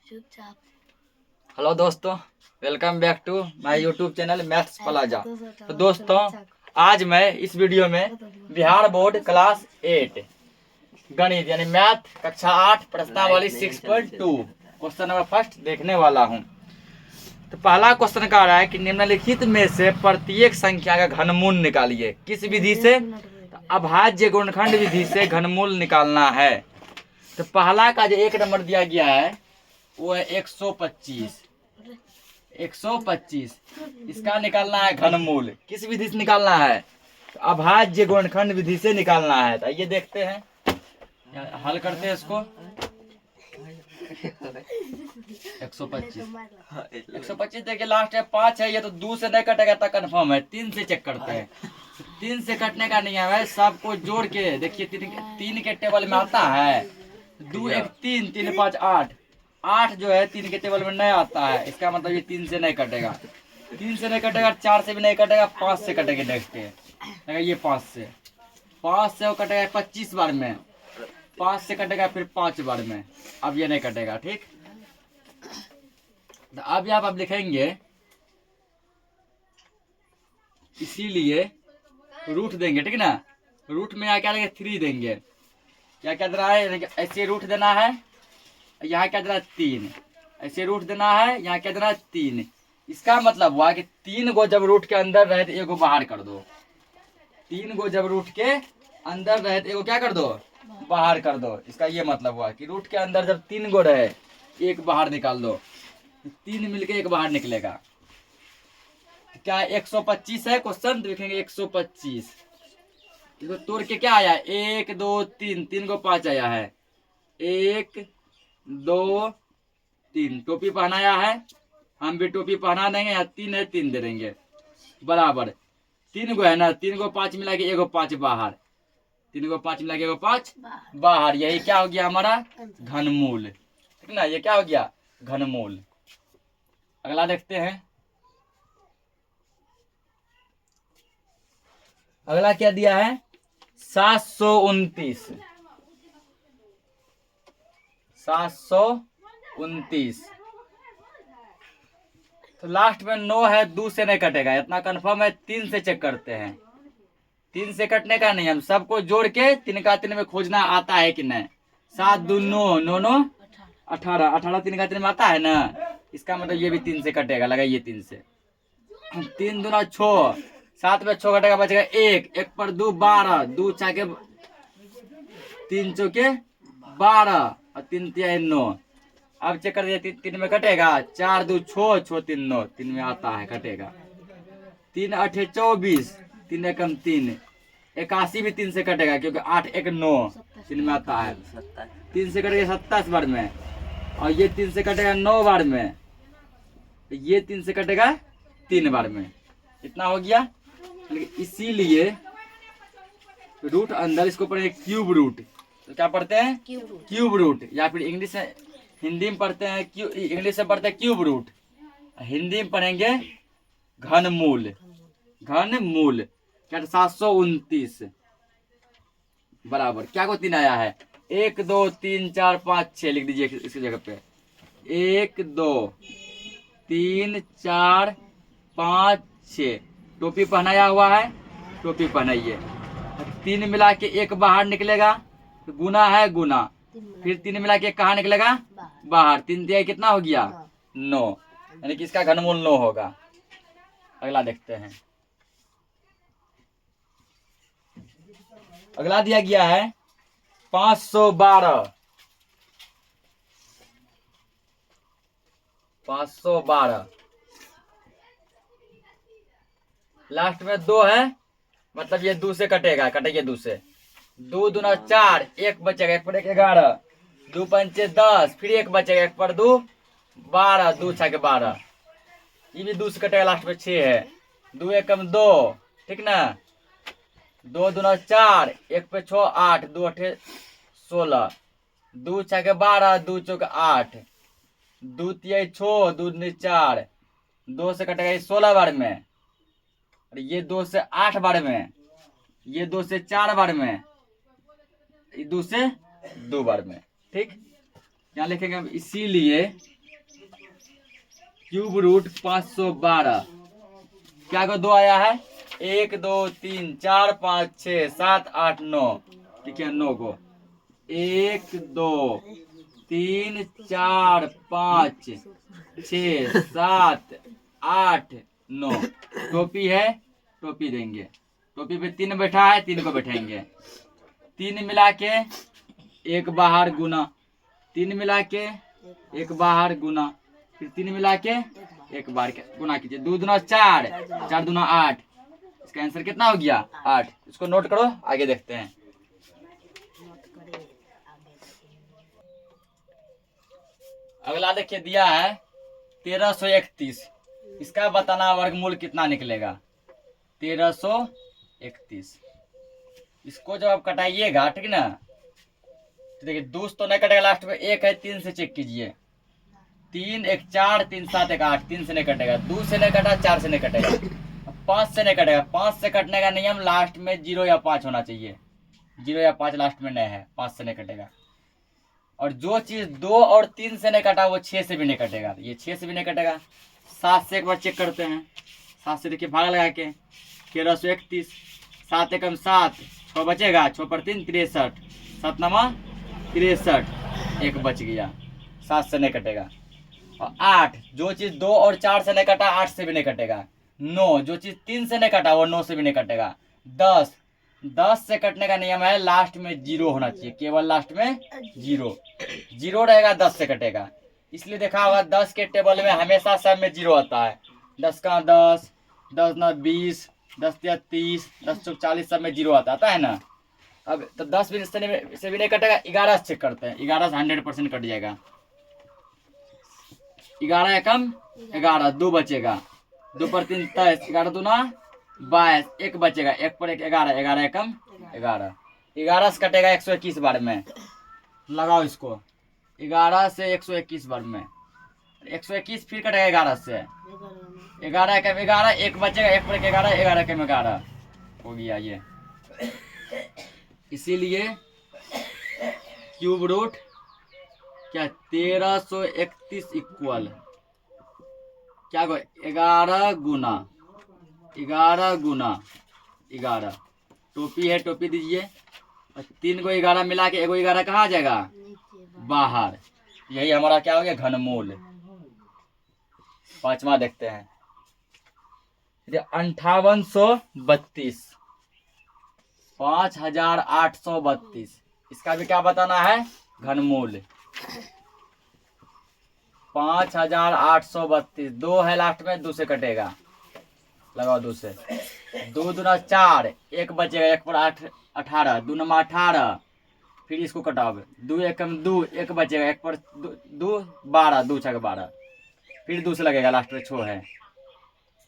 Hello दोस्तों, welcome back to my YouTube channel maths plaza. तो दोस्तों, आज मैं इस वीडियो में बिहार बोर्ड क्लास 8 गणित यानी मैथ कक्षा 8 प्रश्नावली 6.2 क्वेश्चन नंबर फर्स्ट देखने वाला हूं। तो पहला क्वेश्चन कह रहा है कि निम्नलिखित में से प्रत्येक संख्या का घनमूल निकालिए। किस विधि से? तो अभाज्य गुणनखंड विधि से घनमूल निकालना है। तो पहला का जो एक नंबर दिया गया है वो है 125। 125 इसका निकालना है घनमूल। किस विधि से निकालना है? तो अभाज्य गुणनखंड विधि से निकालना है। तो ये देखते हैं, हल करते हैं इसको। 125 देखिए लास्ट है 5 है, ये तो 2 से नहीं कटेगा तो कंफर्म है। 3 से चेक करते हैं। 3 से कटने का नियम है, सबको जोड़ के देखिए। 3 के टेबल में आता है 2 1 3 3 5 8। 8 जो है 3 के टेबल में नहीं आता है, इसका मतलब ये 3 से नहीं कटेगा। 3 से नहीं कटेगा, 4 से भी नहीं कटेगा, 5 से कटेगा। देखते हैं, ये 5 से वो कटेगा 25 बार में। 5 से कटेगा फिर 5 बार में। अब ये नहीं कटेगा, ठीक। तो अब यहाँ आप लिखेंगे, इसीलिए रूट देंगे, ठीक ना। रूट में यहाँ क्या देंगे? 3 देंगे। क्या क्या देना है? ऐसे रूट देना है, यहाँ क्या देना है? 3। ऐसे रूट देना है, यहाँ क्या देना है? 3। इसका मतलब हुआ कि 3 को जब रूट के अंदर रहे तो एगो बाहर कर दो। 3 को जब रूट के अंदर रहे तो एगो क्या कर दो? बाहर कर दो। इसका ये मतलब हुआ कि रूट के अंदर जब 3 गो रहे, एक बाहर निकाल दो। 3 मिलके एक बाहर निकलेगा। क्या 125 है क्वेश्चन? देखेंगे 125 इसको तोड़ के क्या आया? 1 2 3, 3 को 5 आया है। 1 2 3 टोपी पहनाया है, हम भी टोपी पहना देंगे। यहाँ 3 है, 3 दे देंगे बराबर। 3 गो है ना, 3 को 5 मिला के एगो 5 बाहर। 3 को 5 मिला के एगो 5 बाहर। यही क्या हो गया हमारा? घनमूल, ठीक ना। ये क्या हो गया? घनमूल। अगला देखते हैं। अगला क्या दिया है? 729। 729 तो लास्ट में 9 है, 2 से नहीं कटेगा, इतना कंफर्म है। 3 से चेक करते हैं। 3 से कटने का नहीं, हम सबको जोड़ के 3 का 3 में खोजना आता है कि नहीं। 7 2 9 9 9 18। 18 3 का 3 में आता है ना, इसका मतलब ये भी 3 से कटेगा। लगाइए 3 से। 3 दूना 6, 7 में 6 कटेगा, बचेगा 1। 1 पर 2 12, 2 छके 3 चौके 12 और 3 तिहाई 9। अब चेक कर दिया, 3 में कटेगा। 4 2 6 6 3 9, 3 में आता है, कटेगा। 3 8 24, 3 एकम 3, 81 भी 3 से कटेगा क्योंकि 8 1 9, 3 में आता है। 3 से कटेगा 27 बार में, और ये 3 से कटेगा 9 बार में, ये 3 से कटेगा 3 बार में। इतना हो गया। इसीलिए रूट अंदर इसको पढ़ेंगे क्यूब रूट। तो क्या पढ़ते हैं? Cube root. या फिर इंग्लिश में, हिंदी में पढ़ते हैं इंग्लिश में पढ़ते हैं क्यूब रूट, हिंदी में पढ़ेंगे घनमूल। घनमूल क्या? 729 बराबर क्या को 3 आया है? 1 2 3 4 5 6 लिख दीजिए इसकी जगह पे। 1 2 3 4 5 6। टोपी पहनाया हुआ है, टोपी पहनाइए। 3 मिला के 1 बाहर निकलेगा, गुना है गुना। फिर 3 मिला के कहाँ निकलेगा? बाहर। 3 दिया कितना हो गया? 9, यानी कि इसका घनमूल 9 होगा। अगला देखते हैं। अगला दिया गया है 512। 512 लास्ट में 2 है, मतलब ये 2 से कटेगा, कटेगा 2 से। 2 दूना 4, 1 बचेगा, 1 पर 1 11, 2 पंचे 10, फिर 1 बचेगा, 1 पर 2 12, 2 छके 12, ये भी 2 से कटेगा। लास्ट में 6 है। 2 एकम 2, ठीक ना। 2 दूना 4, 1 पे 6 8, 2 8 16, 2 छके 12, 2 चौक 8, 2 तिहाई 6, 2 दूनी 4, 2 से कटेगा 16 बार में, और ये 2 से 8 बार में, ये 2 से 4 बार में, ये 2 से 2 बार में, ठीक। यहाँ लिखेंगे हम इसीलिए क्यूब रूट 512। क्या को 2 आया है? 1 2 3 4 5 6 7 8 9। ठीक है, 9 को 1 2 3 4 5 6 7 8 9। टोपी है, टोपी देंगे। टोपी पे 3 बैठा है, 3 को बैठाएंगे। 3 मिला के 1 बाहर गुना, 3 मिला के 1 बाहर गुना, फिर 3 मिला के 1 बाहर गुना कीजिए। 2 दूना 4, 4 दूना 8। इसका आंसर कितना हो गया? 8। इसको नोट करो, आगे देखते हैं। अगला देखिए, दिया है 1331। इसका बताना वर्गमूल कितना निकलेगा? 1331। इसको जब आप कटाइएगा, ठीक ना, तो देखिए 2 तो नहीं कटेगा, लास्ट में 1 है। 3 से चेक कीजिए। 3 1 4 3 7 1 8। 3 से नहीं कटेगा, 2 से नहीं कटा, 4 से नहीं कटेगा, 5 से नहीं कटेगा। 5 से कटने का नियम लास्ट में 0 या 5 होना चाहिए। 0 या 5 लास्ट में नहीं है, 5 से नहीं कटेगा। और जो चीज 2 और 3 से नहीं कटा वो 6 से भी नहीं कटेगा। ये 6 से भी नहीं कटेगा। 7 से एक बार चेक करते हैं। 7 से देखिए भाग लगा के 1331। 7 एकम 7, 6 बचेगा, 6 पर 3 63, 7 नमा 63, 1 बच गया। 7 से नहीं कटेगा। और 8, जो चीज 2 और 4 से नहीं कटा 8 से भी नहीं कटेगा। 9, जो चीज 3 से नहीं कटा वो 9 से भी नहीं कटेगा। 10, 10 से कटने का नियम है लास्ट में 0 होना चाहिए, केवल लास्ट में 0। 0 रहेगा 10 से कटेगा। इसलिए देखा होगा 10 के टेबल में हमेशा सब में 0 आता है। 10 का 10, 10 ना 20, 10 या 30, 10 चौक 40, सब में 0 आता है ना। अब तो 10 भी से भी नहीं कटेगा। 11 से चेक करते हैं। 11 से 100% कट जाएगा। 11 एकम 11, 2 बचेगा, 2 पर 3 23, 11 दूना 22, 1 बचेगा, 1 पर 1 11, 11 एकम 11। 11 से कटेगा 121 बार में। लगाओ इसको, 11 से 121 बार में 121, फिर कटेगा 11 से 11 एकम 11, 1 बचेगा, 1 पर 1 11, 11 एकम 11 हो गया ये। इसीलिए क्यूब रूट क्या 1331 इक्वल क्या को 11 गुना 11। टोपी है, टोपी दीजिए। और 3 को 11 मिला के 1 11 कहाँ आ जाएगा? बाहर। यही हमारा क्या हो गया? घनमूल। 5वां देखते हैं। 5832, 5832। इसका भी क्या बताना है? घनमूल। 5832। 2 है लास्ट में, 2 से कटेगा। लगाओ 2 से। 2 दूना 4, 1 बचेगा, 1 पर 8 18, 2 नमा 18, फिर इसको कटाओ। 2 एकम 2, 1 बचेगा, 1 पर 2 12, 2 छक 12, फिर 2 से लगेगा, लास्ट में 6 है।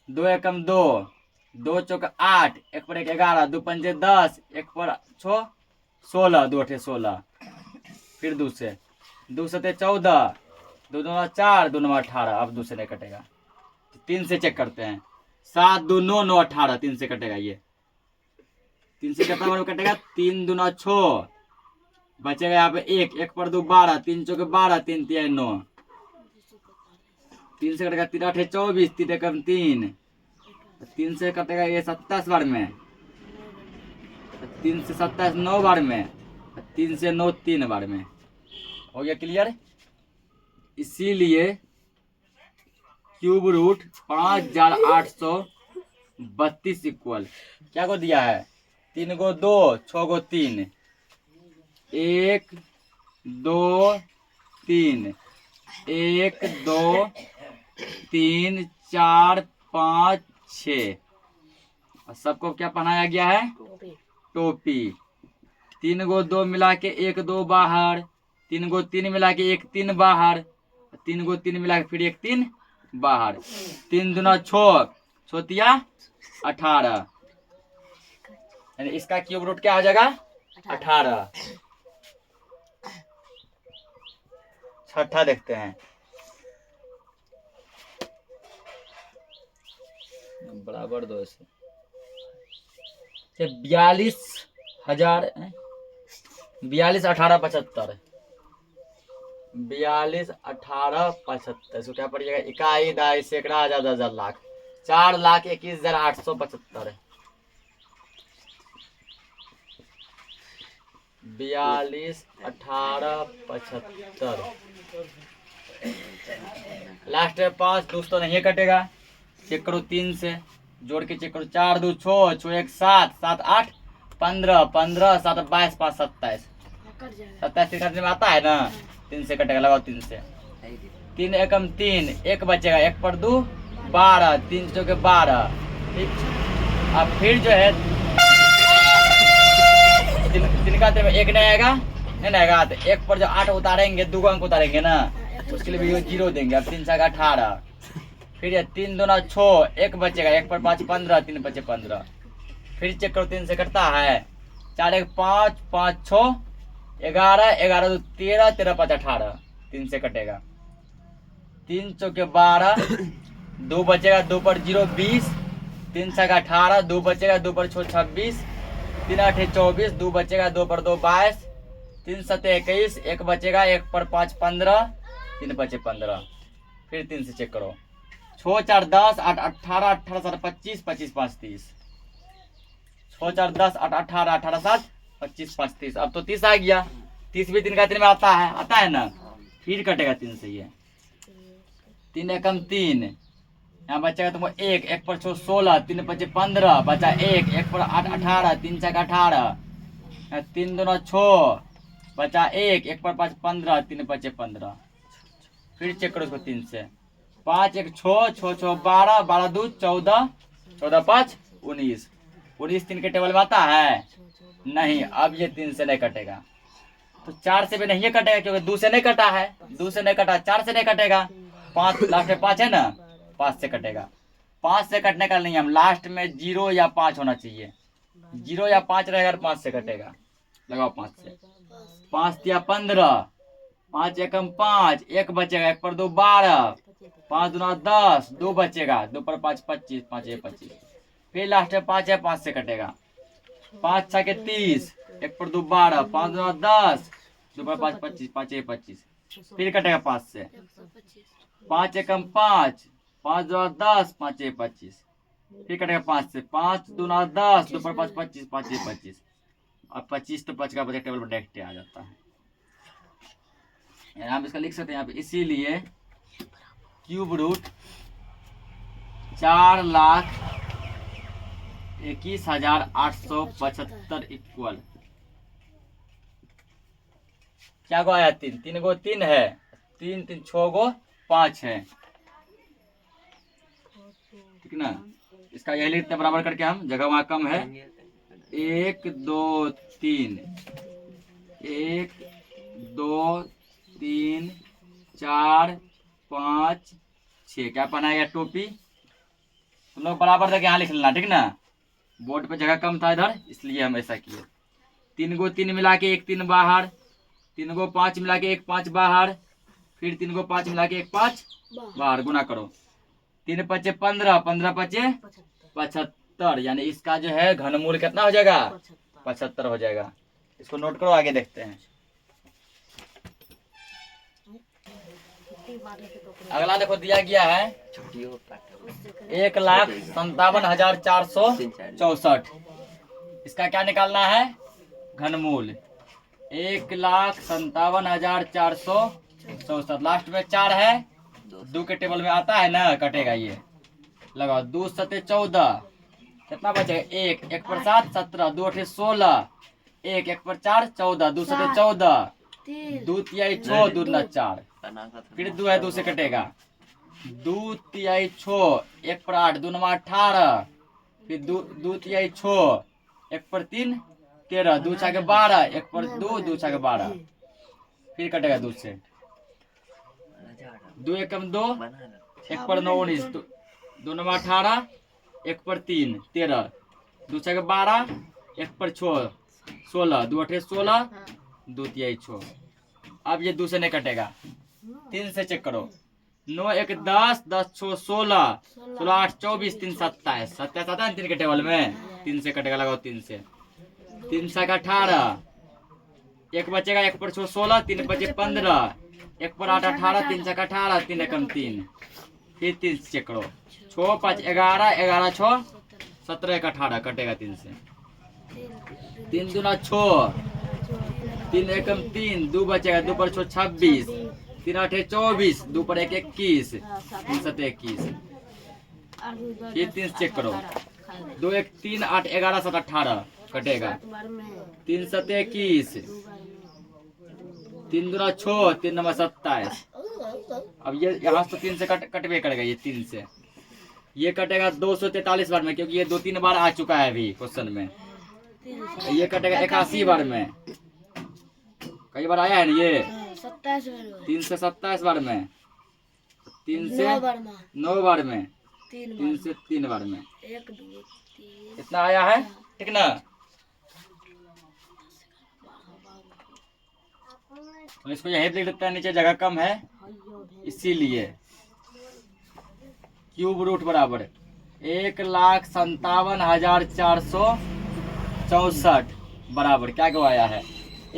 2 एकम 2, 2 चौक 8, 1 पर 1 11, 2 पंजे 10, 1 पर 6 16, 2 8 16, फिर 2 से 2 7 14, 2 2 4, 2 9 18। अब 2 से नहीं कटेगा। 3 से चेक करते हैं। 7 2 9 9 18, 3 से कटेगा। ये 3 से कितना बार कटेगा? 3 दूना 6 बचेगा, यहाँ पे 1, 1 पर 2 12, 3 चौके 12, 3 3 9, 3 से कटेगा। 3 8 24, 3 एकम 3, 3 से कटेगा ये 27 बार में, 3 से 27 9 बार में, 3 से 9 3 बार में। हो गया क्लियर? इसीलिए क्यूब रूट 5832 इक्वल क्या को दिया है? 3 को 2, 6 को 3, 1 2 3, 1 2 3 4 5 6। और सबको क्या पहनाया गया है? टोपी। 3 को 2 मिला के 1 2 बाहर, 3 को 3 मिला के 1 3 बाहर, 3 को 3 मिला के फिर 1 3 बाहर। 3 दूना 6, 6 18, यानी इसका क्यूब रूट क्या हो जाएगा? 18। छठा देखते हैं। बराबर 2 से 42,000 42 18 75। 42, 18, 75। इसको क्या पड़ेगा? इकाई, दाई, सैकड़ा, हजार, 10,000, लाख। 4,21,875। 42, 18, 75। लास्ट में 5 2 तो नहीं कटेगा। चेक करो 3 से जोड़ के चेक करो। 4 2 6, 6 1 7, 7 8 15, 15 7 22, 5 27। 27 में आता है ना? 3 से कटेगा, लगाओ 3 से। 3 एकम 3, 1 बचेगा, 1 पर 2 12, 3 चौके 12। ठीक, अब फिर जो है तीन का 1 नहीं आएगा, नहीं आएगा तो 1 पर जो 8 उतारेंगे, 2 अंक उतारेंगे ना, उसके लिए भी 0 देंगे। अब 3 7 18। फिर ये 3 2 6, 1 बचेगा, 1 पर 5 15, 3 बचे 15। फिर चेक करो 3 से कटता है। 4 1 5, 5 6 11, 11 2 13, 13 5 18। 3 से कटेगा। 3 चौके 12, 2 बचेगा, 2 पर 0 20, 3 7 18, 2 बचेगा, 2 पर 6 26, 3 8 24, 2 बचेगा, 2 पर 2 22, 3 7 21, 1 बचेगा, 1 पर 5 15, 3 बचे 15। फिर 3 से चेक करो। 6 4 10, 8 18, 18 7 25, 25 5 30। 6 4 10, 8 18, 18 7 25 5 30। अब तो 30 आ गया। 30 भी 3 का 3 में आता है ना? फिर कटेगा 3 से। ये 3 एकम 3, यहाँ बचेगा तुमको 1, 1 पर 6 16, 3 बचे 15, बचा 1, 1 पर 8 18, 3 6 18, 3 2 6, बचा 1, 1 पर 5 15, 3 बचे 15। फिर चेक करो इसको 3 से। 5 1 6, 6 6 12, 12 2 14, 14 5 19। 19 3 के टेबल में आता है नहीं। अब ये 3 से नहीं कटेगा, तो 4 से भी नहीं कटेगा, क्योंकि 2 से नहीं कटा है। 2 से नहीं कटा, 4 से नहीं कटेगा। 5 लास्ट में 5 है ना, 5 से कटेगा। 5 से कटने का नहीं, हम लास्ट में 0 या 5 होना चाहिए। 0 या 5 रहेगा, 5 से कटेगा। लगाओ 5 से। 5 दिया 15, 5 एकम 5, 1 बचेगा, 1 पर 2 12, 5 2 10, 2 बचेगा, 2 पर 5 25, 5 1 25। फिर लास्ट में 5 है, 5 से कटेगा। 5 6 के 30, 1 पर 2 12, 5 2 10, 2 पर 5 25, 5 1 25। फिर कटेगा 5 से। 5 एकम 5, 5 2 10, 5 1 25। फिर कटेगा 5 से। 5 2 10, 2 पर 5 25, 5 1 25। और 25 तो 5 का बजट टेबल पर डायरेक्ट आ जाता है। आप इसका लिख सकते हैं यहाँ पे। इसीलिए क्यूब रूट 4,21,875 इक्वल क्या गो आया? 3 3 गो 3 है, 3 3 6 गो 5 है। ठीक ना? इसका यही लिखते हैं बराबर करके हम, जगह वहां कम है। 1 2 3, 1 2 3 4 5 6। क्या बनाएगा? टोपी। तुम लोग बराबर करके यहाँ लिख लेना, ठीक ना? बोर्ड पे जगह कम था इधर, इसलिए हम ऐसा किए। 3 गो 3 मिला के 1 3 बाहर, 3 गो 5 मिला के 1 5 बाहर, फिर 3 गो 5 मिला के 1 5 बाहर। गुना करो। 3 पचे 15, 15 पचे 75। यानी इसका जो है घनमूल कितना हो जाएगा? 75 हो जाएगा। इसको नोट करो, आगे देखते हैं। अगला देखो दिया गया है 1,57,464। इसका क्या निकालना है? घनमूल। 1,57,464। लास्ट में 4 है, 2 के टेबल में आता है ना, कटेगा ये। लगाओ। 2 7 14, कितना बचेगा? 1 1 पर 7 17, 2 8 16, 1 1 पर 4 14, 2 7 14, 2 तिहाई 6, 2 9 4। फिर 2 है, 2 से कटेगा। 2 तिहाई 6, 1 पर 8, 2 9 18, फिर 2 तिहाई 6, 1 पर 3 13, 2 6 के 12, 1 पर 2, 2 6 के 12। फिर कटेगा 2 से। 2 एकम 2, 1 पर 9 19, 2 9 18, 1 पर 3 13, 2 6 के 12, 1 पर 6 16, 2 8 16, 2 तिहाई 6। अब ये 2 से नहीं कटेगा। 3 से चेक करो। 9 1 10, 10 6 16, 16 8 24, 3 27। 27 आता है 3 के टेबल में, 3 से कटेगा। लगाओ 3 से। 3 7 18, 1 बचेगा, 1 पर 6 16, 3 बचे 15, एक पर 8 18, 3 छक्का 18, 3 एकम 3, फिर 3 से चेक करो। 6 5 11, 11 6 17 1 18 कटेगा 3 से। 3 दूना 6, 3 एकम 3, 2 बचेगा, 2 पर 6 26, 3 8 24, 2 पर 1 21, 3 7 21, फिर 3 से चेक करो। 2 1 3 8 11 7 18 कटेगा। 3 7 21, 3 दूना 6, 3 नंबर 27। अब ये यहाँ से तो 3 से कटवे करेगा, ये 3 से ये कटेगा 243 बार में, क्योंकि ये 2-3 बार आ चुका है अभी क्वेश्चन में। ये कटेगा 81 बार में, कई बार आया है ना ये 3 से 27 बार में, 3 से 9 बार में, 3 से 3 बार में, इतना आया है, ठीक ना। तो इसको यही लिख देते हैं, नीचे जगह कम है इसीलिए। क्यूब रूट बराबर 1,57,464 बराबर क्या गवाया है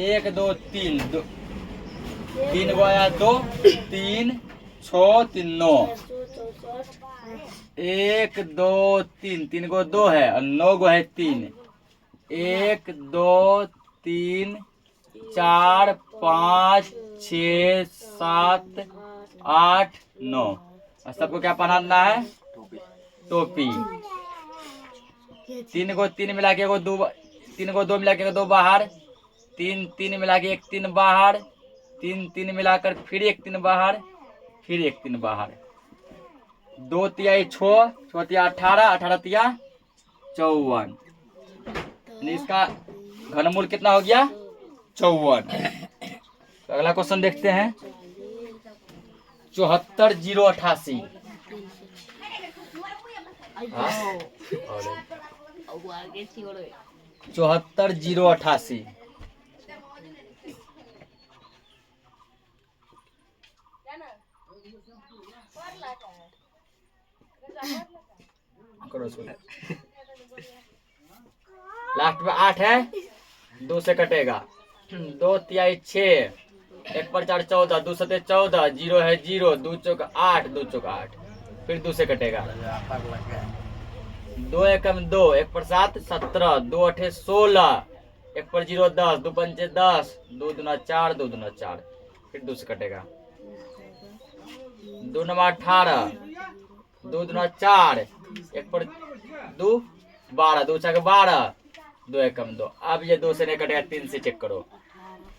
1 2 3 3 गवाया 2 3 6 3 9, 1 2 3 3 गो 2 है और 9 गो है 3, 1 2 3 4 5 6 7 8 9। सबको क्या पहनाना है, टोपी। 3 को 3 मिला के 2, 3 को 2 मिला के 2 बाहर, 3 3 मिला के 1 3 बाहर, 3 3 मिलाकर फिर 1 3 बाहर, फिर 1 3 बाहर। 2 तिहाई 6, 6 तिहाई 18, 18 तिहाई 54। इसका घनमूल कितना हो गया 54। तो अगला क्वेश्चन देखते हैं 74,088। 74,088 लास्ट में 8 है, 2 से कटेगा। 2 तिहाई 6, 1 पर 4 14, 2 7 14, 0 है 0, 2 चौक 8, 2 चौक 8, फिर 2 से कटेगा। 2 एकम 2, 1 पर 7 17, 2 8 16, 1 पर 0 10, 2 पंचे 10, 2 दूना 4, 2 दूना 4, फिर 2 से कटेगा। 2 नंबर 18, 2 दूना 4, 1 पर 2 12, 2 छक 12, 2 एकम 2। अब ये 2 से नहीं कटेगा, 3 से चेक करो।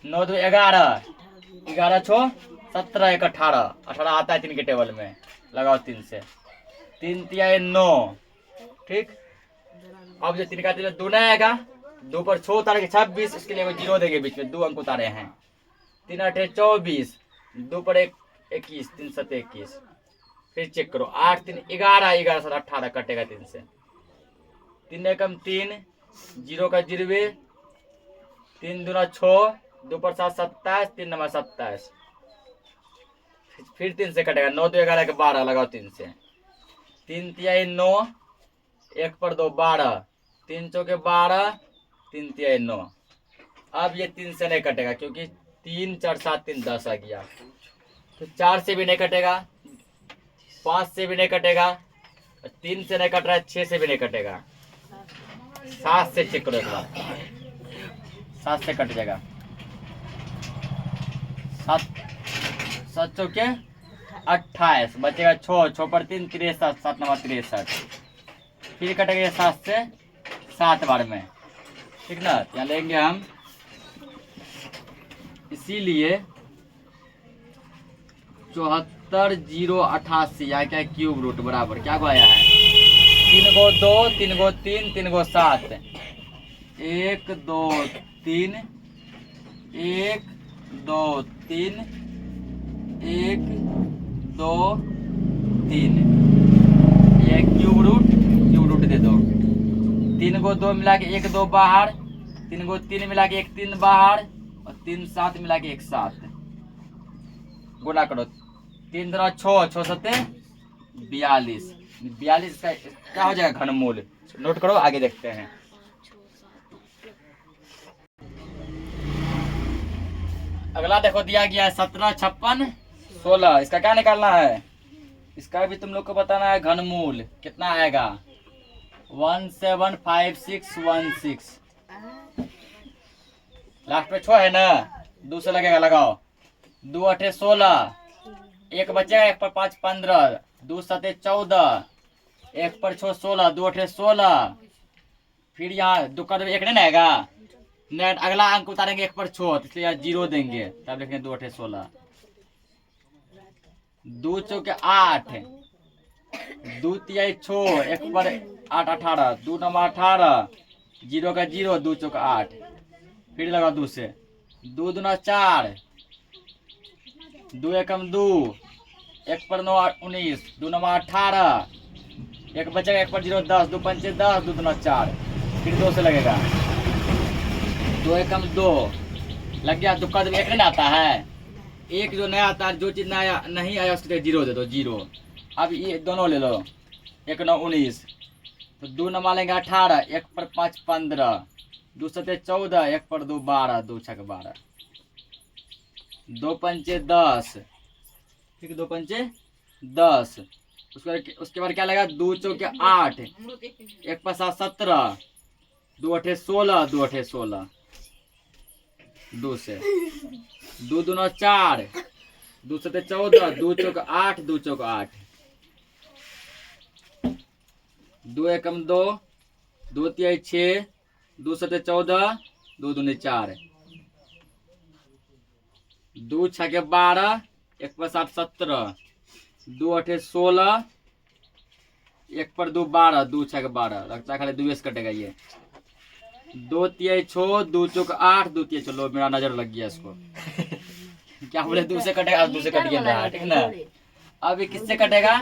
9 2 11, 11 6 17, 1 18, 18 आता है 3 के टेबल में, लगाओ 3 से। 3 तिहाई 9, ठीक। अब जो 3 का 3 2 नहीं आएगा, 2 पर 6 उतारे 26, इसके लिए 0 देंगे बीच में, 2 अंक उतारे हैं। 3 8 24, 2 पर 1 21, 3 7 21, फिर चेक करो। 8 3 11, 11 7 18 कटेगा 3 से। 3 एकम 3, 0 का 0, 3 दूना 6, 2 पर 7 27, 3 नंबर 27, फिर 3 से कटेगा। 9 2 11 के 12, लगाओ 3 से। 3 तिहाई 9, 1 पर 2 12, 3 चौके 12, 3 तिहाई 9। अब ये 3 से नहीं कटेगा, क्योंकि 3 4 7 3 10 आ गया, तो 4 से भी नहीं कटेगा, 5 से भी नहीं कटेगा, 3 से नहीं कट रहा है, 6 से भी नहीं कटेगा। 7 से चेक करो एक बार, 7 से कट जाएगा। 7 चौके 28, बचेगा 6, 6 पर 3 63, 7 नंबर 63, फिर कटेगा 7 से 7 बार में, ठीक ना। यहाँ लेंगे हम, इसीलिए 74,088 यहाँ क्या क्यूब रूट बराबर क्या को आया है 3 गो 2, 3 गो 3, 3 गो 7, 1 2 3, 1 2 3, 1 2 3, ये क्यूब रूट दे दो। 3 गो 2 मिला के 1 2 बाहर, 3 गो 3 मिला के 1 3 बाहर, और 3 7 मिला के 1 7, गुना करो। 3 दूना 6, 6 7 42, 42 का क्या हो जाएगा घनमूल, नोट करो, आगे देखते हैं। अगला देखो दिया गया है 17, 56, 16। इसका क्या निकालना है? इसका भी तुम लोग को बताना है घनमूल कितना आएगा। 175616। लास्ट पे 6 है ना, 2 से लगेगा, लगाओ। 2 8 16, एक बचेगा, 1 पर 5 15, 2 7 14, 1 पर 6 16, 2 8 16। फिर यहाँ 2 का 1 नहीं आएगा, नेट अगला अंक उतारेंगे 1 पर 6, इसलिए यहाँ 0 देंगे, तब लिखेंगे 2 8 16। 2 चौके 8, 2 तिहाई 6, 1 पर 8 18, 2 9 18, 0 का 0, 2 चौका 8। फिर लगा 2 से, 2 दूना 4, 2 एकम 2, 1 पर 9 19, 2 9 18, 1 बचेगा, 1 पर 0 10, 2 पंचे 10, 2 दूना 4। फिर 2 से लगेगा, 2 एकम 2, लग गया। तुक्का जब 1 नहीं आता है, एक जो नया आता है, जो चीज नया नहीं आया उसके 0 दे दो, 0। अब ये दोनों ले लो, 1 9 19, तो 2 नमा लेंगे 18, 1 पर 5 15, 2 7 14, 1 पर 2 12, 2 6 12, 2 पंचे 10, ठीक है, 2 पंचे 10। उसके बाद क्या लगा, 2 चौके 8, 1 पर 7 17, 2 8 16, 2 8 16, 2 से, 2 दूना 4, 2 7 14, 2 चौक 8, 2 चौक 8, 2 एकम 2, 2 तिहाई 6, 2 7 14, 2 दूनी 4, 2 6 12, 1 पर 7 17, 2 8 16, 1 पर 2 12, 2 6 12, लगता है खाली 2 से कटेगा ये। 2 तिहाई 6, 2 चौक 8, 2 तिहाई, चलो मेरा नजर लग गया इसको। क्या बोले, 2 से कटेगा, 2 से कट गया, ठीक है ना। अब ये किससे कटेगा?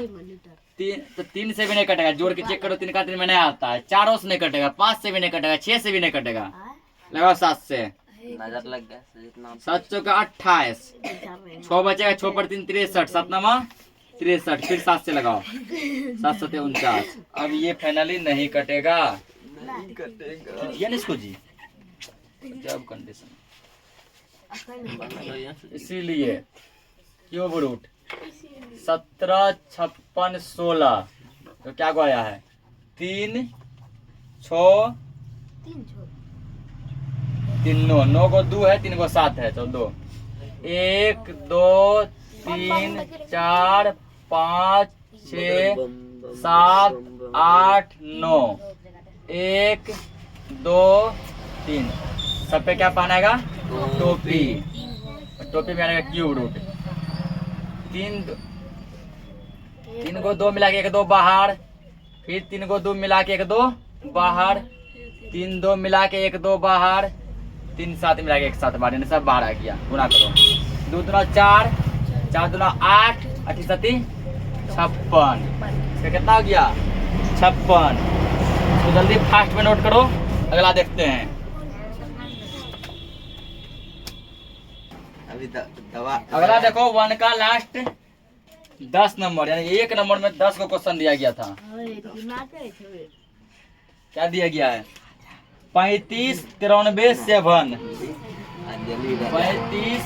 3, तो 3 से भी नहीं कटेगा, जोड़ के चेक करो, 3 का 3 में नहीं आता है। 4 से नहीं कटेगा, 5 से भी नहीं कटेगा, 6 से भी नहीं कटेगा, लगाओ 7 से। नजर लग गया। 7 चौका 28, 6 बचेगा, 6 पर 3 63, 7 नमा 63, फिर 7 से लगाओ, 7 7 49। अब ये फाइनली नहीं कटेगा, नहीं कटेगा ये नहीं इसको जी, जब कंडीशन, इसीलिए क्यूब रूट 17 56 16, तो क्या गया है 3 6 3 9, 9 को 2 है, 3 को 7 है, तो 2 1 2 3 4 5 6 7 8 9, 1 2 3, सब पे क्या पहनेगा, टोपी। टोपी में आएगा क्यूब रूट, 3 को 2 मिला के 1 2 बाहर, फिर 3 को 2 मिला के 1 2 बाहर, 3 2 मिला के 1 2 बाहर, 3 7 मिला के 1 7 बाहर, सब बाहर आ गया। गुना करो, 2 दूना 4, 4 दूना 8, 8 7 56, इसका कितना हो गया 56। तो जल्दी फास्ट में नोट करो, अगला देखते हैं। अभी दवा अगला देखो 1 का लास्ट 10 नंबर, यानी 1 नंबर में 10 को क्वेश्चन दिया गया था। क्या दिया गया है, 35 93 7, अंजलि 35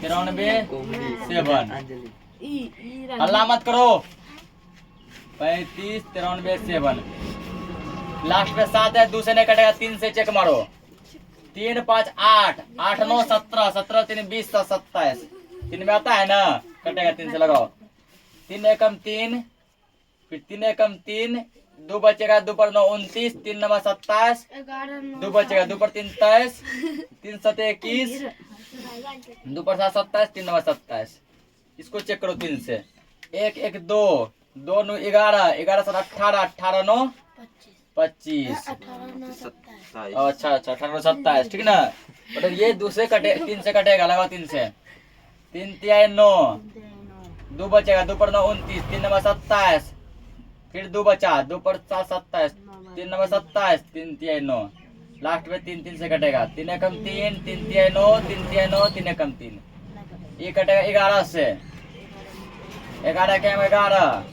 93 7, अंजलि हल्ला मत करो, 35 93 7, लास्ट में 7 है, 2 से नहीं कटेगा, 3 से चेक मारो, 3 5 8, 8 9 17, 17 3 20 27, 3 में आता है ना, कटेगा, 3 से लगाओ, 3 एकम 3, फिर 3 एकम 3, 2 बचेगा, 2 पर 9 29, 3 9 27, 2 बचेगा, 2 पर 3 23, 3 7 21, 2 पर 7 27, 3 9 27, इसको चेक करो 3 से, 1 1 2, 2 9 11, 11 7 18, 18 9 25, अच्छा अच्छा 18 27, ठीक ना। मतलब ये 2 से कटे, 3 से कटेगा, लगाओ 3 से, 3 तिहाई 9, 2 बचेगा, 2 पर 9 29, 3 9 27, फिर 2 बचा, 2 पर 7 27, 3 9 27, 3 तिहाई 9, लास्ट में 3 3 से कटेगा, 3 एकम 3, 3 तिहाई 9, 3 तिहाई 9, 3 एकम 3, ये कटेगा 11 से, 11 के 11,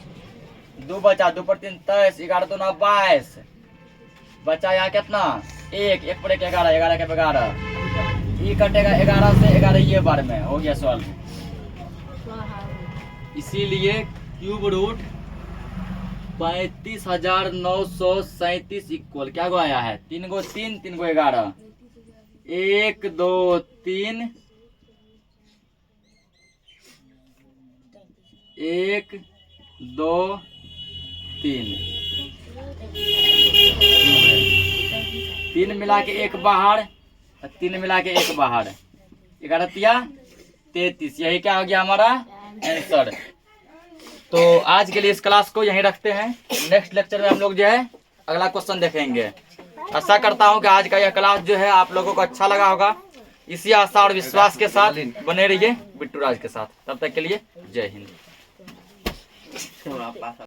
2 बचा, 2 पर 3 23, 11 2 9 22, बचा यहाँ कितना 1 1 पर 1 11, 11 के 11, ई कटेगा 11 से 11 ये बार में हो गया सॉल्व। इसीलिए क्यूब रूट 35,937 इक्वल क्या गो आया है 3 गो 3 3 गो 11 1 2 3 1 2 3 3 मिला के 1 बाहर 3 मिला के 1 बाहर 11 तिया 33। यही क्या हो गया हमारा आंसर। तो आज के लिए इस क्लास को यहीं रखते हैं। नेक्स्ट लेक्चर में हम लोग जो है अगला क्वेश्चन देखेंगे। आशा करता हूं कि आज का यह क्लास जो है आप लोगों को अच्छा लगा होगा। इसी आशा और विश्वास के साथ बने रहिए बिट्टू राज के साथ। तब तक के लिए जय हिंद।